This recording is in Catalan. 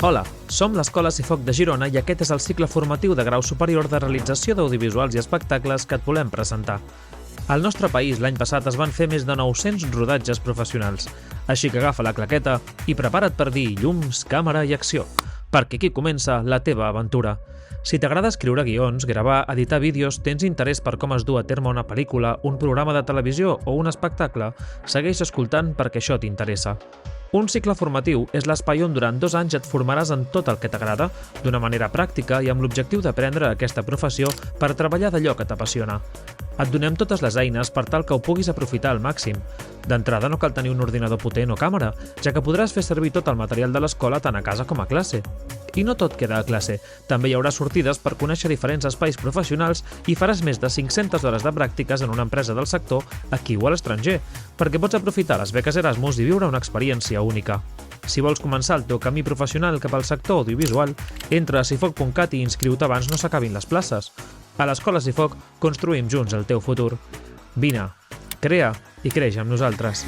Hola, som l'Escola Cifoc de Girona i aquest és el cicle formatiu de grau superior de realització d'audiovisuals i espectacles que et volem presentar. Al nostre país l'any passat es van fer més de 900 rodatges professionals, així que agafa la claqueta i prepara't per dir llums, càmera i acció, perquè aquí comença la teva aventura. Si t'agrada escriure guions, gravar, editar vídeos, tens interès per com es du a terme una pel·lícula, un programa de televisió o un espectacle, segueix escoltant perquè això t'interessa. Un cicle formatiu és l'espai on durant 2 anys et formaràs en tot el que t'agrada, d'una manera pràctica i amb l'objectiu d'aprendre aquesta professió per treballar d'allò que t'apassiona. Et donem totes les eines per tal que ho puguis aprofitar al màxim. D'entrada no cal tenir un ordinador potent o càmera, ja que podràs fer servir tot el material de l'escola tant a casa com a classe. I no tot queda a classe, també hi haurà sortides per conèixer diferents espais professionals i faràs més de 500 hores de pràctiques en una empresa del sector aquí o a l'estranger, perquè pots aprofitar les beques Erasmus i viure una experiència única. Si vols començar el teu camí professional cap al sector audiovisual, entra a cifoc.cat i inscriu-te abans no s'acabin les places. A l'Escola Cifoc construïm junts el teu futur. Vine, crea i creix amb nosaltres.